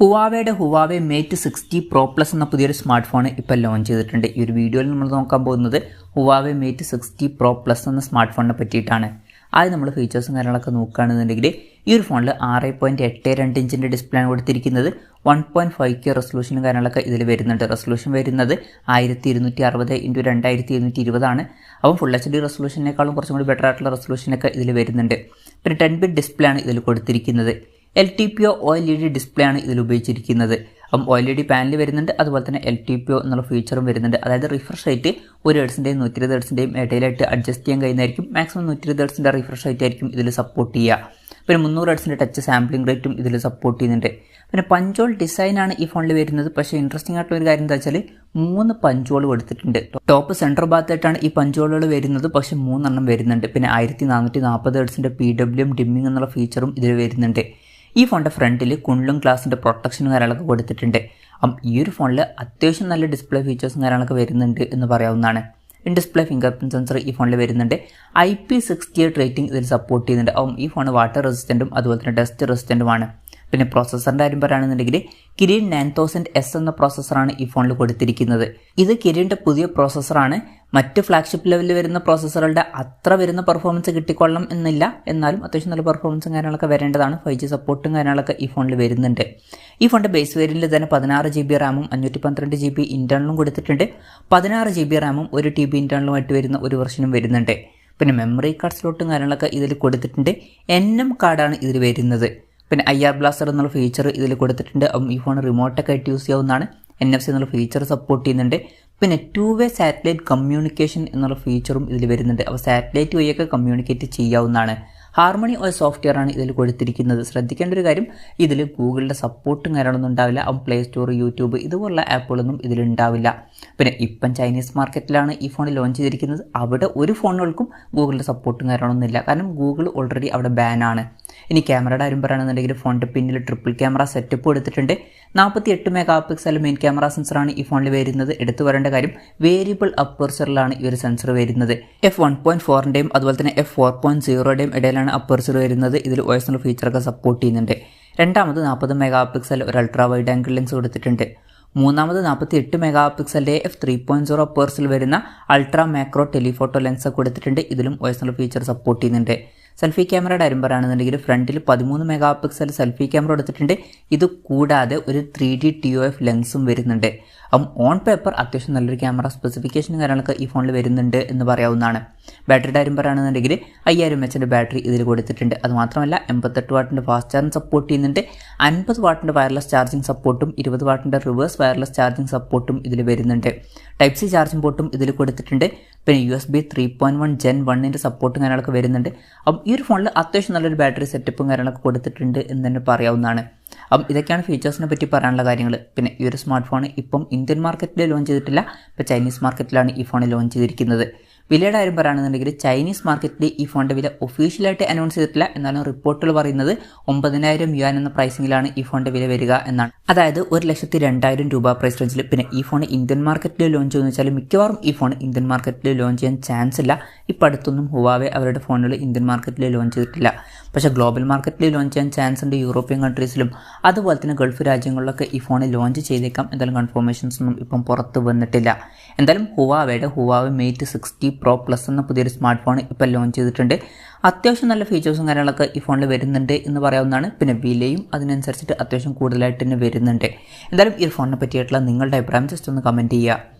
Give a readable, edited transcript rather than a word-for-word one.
ഹുവാവയുടെ Huawei Mate 60 Pro Plus എന്ന പുതിയൊരു smart phone ഇപ്പോൾ ലോഞ്ച് ചെയ്തിട്ടുണ്ട്. ഈ ഒരു വീഡിയോയിൽ നമ്മൾ നോക്കാൻ പോകുന്നത് Huawei Mate 60 Pro Plus എന്ന സ്മാർട്ട് ഫോണിനെ പറ്റിയിട്ടാണ്. ആദ്യം നമ്മൾ ഫീച്ചേഴ്സും കാര്യങ്ങളൊക്കെ നോക്കുകയാണെന്നുണ്ടെങ്കിൽ ഈ ഒരു ഫോണിൽ 6.82 ഇഞ്ചിൻ്റെ ഡിസ്പ്ലേ ആണ് കൊടുത്തിരിക്കുന്നത്. 1.5K റെസൊല്യൂഷനും കാര്യങ്ങളൊക്കെ ഇതിൽ വരുന്നുണ്ട്. റെസൊല്യൂഷൻ വരുന്നത് 1260x2220 ആണ്. അപ്പോൾ ഫുൾ HD റെസൊല്യൂഷനേക്കാളും കുറച്ചും കൂടി ബെറ്റർ ആയിട്ടുള്ള റെസൊല്യൂഷനൊക്കെ ഇതിൽ വരുന്നുണ്ട്. പിന്നെ 10 ബിറ്റ് ഡിസ്പ്ലേ ആണ് ഇതിൽ കൊടുത്തിരിക്കുന്നത്. LTPO OLED ഡിസ്പ്ലേ ആണ് ഇതിൽ ഉപയോഗിച്ചിരിക്കുന്നത്. അപ്പം OLED പാനൽ വരുന്നുണ്ട്, അതുപോലെ തന്നെ LTPO എന്നുള്ള ഫീച്ചറും വരുന്നുണ്ട്. അതായത് റിഫ്രഷ് റേറ്റ് 1 ഹെർട്സിൻ്റെയും 120 ഹെർട്സിൻ്റെയും ഇടയിലായിട്ട് അഡ്ജസ്റ്റ് ചെയ്യാൻ കഴിയുന്നതായിരിക്കും. മാക്സിമം 120 ഹെർട്സിൻ്റെ റിഫ്രഷ് റേറ്റ് ആയിരിക്കും ഇതിൽ സപ്പോർട്ട് ചെയ്യുക. പിന്നെ 300 ഹെർട്സിൻ്റെ ടച്ച് സാമ്പിളിംഗ് റേറ്റും ഇതിൽ സപ്പോർട്ട് ചെയ്യുന്നുണ്ട്. പിന്നെ പഞ്ചോൾ ഡിസൈനാണ് ഈ ഫോണിൽ വരുന്നത്. പക്ഷേ ഇൻട്രസ്റ്റിംഗ് ആയിട്ടുള്ള ഒരു കാര്യം എന്താ വെച്ചാൽ 3 പഞ്ചോൾ കൊടുത്തിട്ടുണ്ട്. ടോപ്പ് സെൻറ്റർ ഭാഗത്തായിട്ടാണ് ഈ പഞ്ചോളുകൾ വരുന്നത്, പക്ഷേ 3 എണ്ണം വരുന്നുണ്ട്. പിന്നെ 1440 ഹെർട്സിൻ്റെ PWM ഡിമ്മിങ് എന്നുള്ള ഫീച്ചറും ഇതിൽ വരുന്നുണ്ട്. ഈ ഫോണിൻ്റെ ഫ്രണ്ടിൽ കുണ്ലും ഗ്ലാസിൻ്റെ പ്രൊട്ടക്ഷനും കാര്യങ്ങളൊക്കെ കൊടുത്തിട്ടുണ്ട്. അപ്പം ഈ ഒരു ഫോണിൽ അത്യാവശ്യം നല്ല ഡിസ്പ്ലേ ഫീച്ചേഴ്സും കാര്യങ്ങളൊക്കെ വരുന്നുണ്ട് എന്ന് പറയാവുന്നതാണ്. ഡിസ്പ്ലേ ഫിംഗർ പ്രിൻറ്റ് സെൻസർ ഈ ഫോണിൽ വരുന്നുണ്ട്. IP68 റേറ്റിംഗ് ഇതിൽ സപ്പോർട്ട് ചെയ്യുന്നുണ്ട്. അപ്പം ഈ ഫോൺ വാട്ടർ റെസിസ്റ്റൻറ്റും അതുപോലെ തന്നെ ഡസ്റ്റ് റെസിസ്റ്റൻറ്റുമാണ്. പിന്നെ പ്രോസസ്സറിൻ്റെ കാര്യം പറയുകയാണെന്നുണ്ടെങ്കിൽ കിരിൻ 9000S എന്ന പ്രോസസ്സറാണ് ഈ ഫോണിൽ കൊടുത്തിരിക്കുന്നത്. ഇത് കിരിൻ്റെ പുതിയ പ്രോസസ്സറാണ്. മറ്റ് ഫ്ലാഗ്ഷിപ്പ് ലെവലിൽ വരുന്ന പ്രോസസ്സറുകളുടെ അത്ര വരുന്ന പെർഫോമൻസ് കിട്ടിക്കൊള്ളണം എന്നില്ല, എന്നാലും അത്യാവശ്യം നല്ല പെർഫോമൻസും കാര്യങ്ങളൊക്കെ വരേണ്ടതാണ്. 5G സപ്പോർട്ടും കാര്യങ്ങളൊക്കെ ഈ ഫോണിൽ വരുന്നുണ്ട്. ഈ ഫോണിൻ്റെ ബേസ് വേരിയൻറ്റിൽ തന്നെ 16GB റാമും 512GB ഇൻറ്റേർണലും കൊടുത്തിട്ടുണ്ട്. 16GB റാമും 1TB ഇൻറ്റേർണലുമായിട്ട് വരുന്ന ഒരു വെർഷനും വരുന്നുണ്ട്. പിന്നെ മെമ്മറി കാർഡ് സ്ലോട്ടും കാര്യങ്ങളൊക്കെ ഇതിൽ കൊടുത്തിട്ടുണ്ട്. NM കാർഡാണ് ഇതിൽ വരുന്നത്. പിന്നെ IR ബ്ലാസ്റ്റർ എന്നുള്ള ഫീച്ചർ ഇതിൽ കൊടുത്തിട്ടുണ്ട്. ഈ ഫോൺ റിമോട്ടൊക്കെ ആയിട്ട് യൂസ് ചെയ്യാവുന്നതാണ്. NFC എന്നുള്ള ഫീച്ചർ സപ്പോർട്ട് ചെയ്യുന്നുണ്ട്. പിന്നെ 2-വേ സാറ്റലൈറ്റ് കമ്മ്യൂണിക്കേഷൻ എന്നുള്ള ഫീച്ചറും ഇതിൽ വരുന്നുണ്ട്. അപ്പോൾ സാറ്റലൈറ്റ് വഴിയൊക്കെ കമ്മ്യൂണിക്കേറ്റ് ചെയ്യാവുന്നതാണ്. ഹാർമണി OS സോഫ്റ്റ്വെയർ ആണ് ഇതിൽ കൊടുത്തിരിക്കുന്നത്. ശ്രദ്ധിക്കേണ്ട ഒരു കാര്യം, ഇതിൽ ഗൂഗിളിൻ്റെ സപ്പോർട്ടും കാര്യങ്ങളൊന്നും ഉണ്ടാവില്ല. പ്ലേ സ്റ്റോർ, യൂട്യൂബ് ഇതുപോലുള്ള ആപ്പുകളൊന്നും ഇതിലുണ്ടാവില്ല. പിന്നെ ഇപ്പം ചൈനീസ് മാർക്കറ്റിലാണ് ഈ ഫോൺ ലോഞ്ച് ചെയ്തിരിക്കുന്നത്. അവിടെ ഒരു ഫോണുകൾക്കും ഗൂഗിളിൻ്റെ സപ്പോർട്ടും കാര്യങ്ങളൊന്നും ഇല്ല, കാരണം ഗൂഗിൾ ഓൾറെഡി അവിടെ ബാനാണ്. ഇനി ക്യാമറയുടെ കാര്യം പറയുകയാണെന്നുണ്ടെങ്കിൽ ഫോണിൻ്റെ പിന്നിൽ ട്രിപ്പിൾ ക്യാമറ സെറ്റപ്പ് കൊടുത്തിട്ടുണ്ട്. 48 മെഗാ പിക്സൽ മെയിൻ ക്യാമറ സെൻസറാണ് ഈ ഫോണിൽ വരുന്നത്. എടുത്തു പറയേണ്ട കാര്യം, വേരിയബിൾ അപ്പർച്ചറിലാണ് ഈ ഒരു സെൻസർ വരുന്നത്. f1.4ൻ്റെയും അതുപോലെ തന്നെ f4.0യുടെയും ഇടയിലാണ് അപ്പർച്ചർ വരുന്നത്. ഇതിൽ OS എന്നുള്ള ഫീച്ചറൊക്കെ സപ്പോർട്ട് ചെയ്യുന്നുണ്ട്. രണ്ടാമത് 40 മെഗാ പിക്സൽ ഒരു അൾട്രാ വൈഡ് ആംഗിൾ ലെൻസ് കൊടുത്തിട്ടുണ്ട്. മൂന്നാമത് 48 മെഗാ പിക്സലിൻ്റെ f3.0 അപ്പർച്ചറിൽ വരുന്ന അൾട്രാ മാക്രോ ടെലിഫോട്ടോ ലെൻസ് കൊടുത്തിട്ടുണ്ട്. ഇതിലും OS എന്നുള്ള ഫീച്ചർ സപ്പോർട്ട് ചെയ്യുന്നുണ്ട്. സെൽഫി ക്യാമറയുടെ കാര്യം പറയുകയാണെന്നുണ്ടെങ്കിൽ ഫ്രണ്ടിൽ 13 മെഗാ പിക്സൽ സെൽഫി ക്യാമറ കൊടുത്തിട്ടുണ്ട്. ഇത് കൂടാതെ ഒരു 3D TOF ലെൻസും വരുന്നുണ്ട്. ഓൺ പേപ്പർ അത്യാവശ്യം നല്ലൊരു ക്യാമറ സ്പെസിഫിക്കേഷനും കാര്യങ്ങളൊക്കെ ഈ ഫോണിൽ വരുന്നുണ്ട് എന്ന് പറയാവുന്നതാണ്. ബാറ്ററിയുടെ കാര്യം പറയുകയാണെന്നുണ്ടെങ്കിൽ 5000 mAh ബാറ്ററി ഇതിൽ കൊടുത്തിട്ടുണ്ട്. അതുമാത്രമല്ല 88 വാട്ടിൻ്റെ ഫാസ്റ്റ് ചാർജിങ് സപ്പോർട്ട് ചെയ്യുന്നുണ്ട്. 50 വാട്ടിൻ്റെ വയർലെസ് ചാർജിങ് സപ്പോർട്ടും 20 വാട്ടിൻ്റെ റിവേഴ്സ് വയർലെസ് ചാർജിങ് സപ്പോർട്ടും ഇതിൽ വരുന്നുണ്ട്. Type-C ചാർജിങ് പോർട്ടും ഇതിൽ കൊടുത്തിട്ടുണ്ട്. പിന്നെ USB 3.1 Gen 1ൻ്റെ സപ്പോർട്ടും കാര്യങ്ങളൊക്കെ വരുന്നുണ്ട്. ഈ ഒരു ഫോണിൽ അത്യാവശ്യം നല്ലൊരു ബാറ്ററി സെറ്റപ്പും കാര്യങ്ങളൊക്കെ കൊടുത്തിട്ടുണ്ട് എന്ന് തന്നെ പറയാവുന്നതാണ്. ഇതൊക്കെയാണ് ഫീച്ചേഴ്സിനെ പറ്റി പറയാനുള്ള കാര്യങ്ങൾ. പിന്നെ ഈ ഒരു സ്മാർട്ട് ഫോൺ ഇപ്പം ഇന്ത്യൻ മാർക്കറ്റിൽ ലോഞ്ച് ചെയ്തിട്ടില്ല. ഇപ്പോൾ ചൈനീസ് മാർക്കറ്റിലാണ് ഈ ഫോൺ ലോഞ്ച് ചെയ്തിരിക്കുന്നത്. വിലയുടെ കാര്യം പറയുകയാണെന്നുണ്ടെങ്കിൽ ചൈനീസ് മാർക്കറ്റിൽ ഈ ഫോണിൻ്റെ വില ഒഫീഷ്യലായിട്ട് അനൗൺസ് ചെയ്തിട്ടില്ല. എന്നാലും റിപ്പോർട്ടുകൾ പറയുന്നത് 9000 യുവാൻ എന്ന പ്രൈസിങ്ങിലാണ് ഈ ഫോണിൻ്റെ വില വരിക എന്നാണ്. അതായത് 1,02,000 രൂപ പ്രൈസ് റേഞ്ചിൽ. പിന്നെ ഈ ഫോൺ ഇന്ത്യൻ മാർക്കറ്റിൽ ലോഞ്ച് ചെയ്യുമെന്ന് വെച്ചാൽ മിക്കവാറും ഈ ഫോൺ ഇന്ത്യൻ മാർക്കറ്റിൽ ലോഞ്ച് ചെയ്യാൻ ചാൻസ് ഇല്ല. ഇപ്പോൾ അടുത്തൊന്നും Huawei അവരുടെ ഫോണുകൾ ഇന്ത്യൻ മാർക്കറ്റിൽ ലോഞ്ച് ചെയ്തിട്ടില്ല. പക്ഷേ ഗ്ലോബൽ മാർക്കറ്റിൽ ലോഞ്ച് ചെയ്യാൻ ചാൻസ് ഉണ്ട്. യൂറോപ്യൻ കൺട്രീസിലും അതുപോലെ തന്നെ ഗൾഫ് രാജ്യങ്ങളിലൊക്കെ ഈ ഫോൺ ലോഞ്ച് ചെയ്തേക്കാം. എന്തായാലും കൺഫർമേഷൻസ് ഒന്നും ഇപ്പം പുറത്ത് വന്നിട്ടില്ല. എന്തായാലും Huawei Mate 60 Pro Plus എന്ന പുതിയൊരു സ്മാർട്ട് ഫോൺ ഇപ്പോൾ ലോഞ്ച് ചെയ്തിട്ടുണ്ട്. അത്യാവശ്യം നല്ല ഫീച്ചേഴ്സും കാര്യങ്ങളൊക്കെ ഈ ഫോണിൽ വരുന്നുണ്ട് എന്ന് പറയാവുന്നതാണ്. പിന്നെ വിലയും അതിനനുസരിച്ചിട്ട് അത്യാവശ്യം കൂടുതലായിട്ട് തന്നെ വരുന്നുണ്ട്. എന്തായാലും ഈ ഫോണിനെ പറ്റിയിട്ടുള്ള നിങ്ങളുടെ അഭിപ്രായം ജസ്റ്റ് ഒന്ന് കമൻറ്റ് ചെയ്യുക.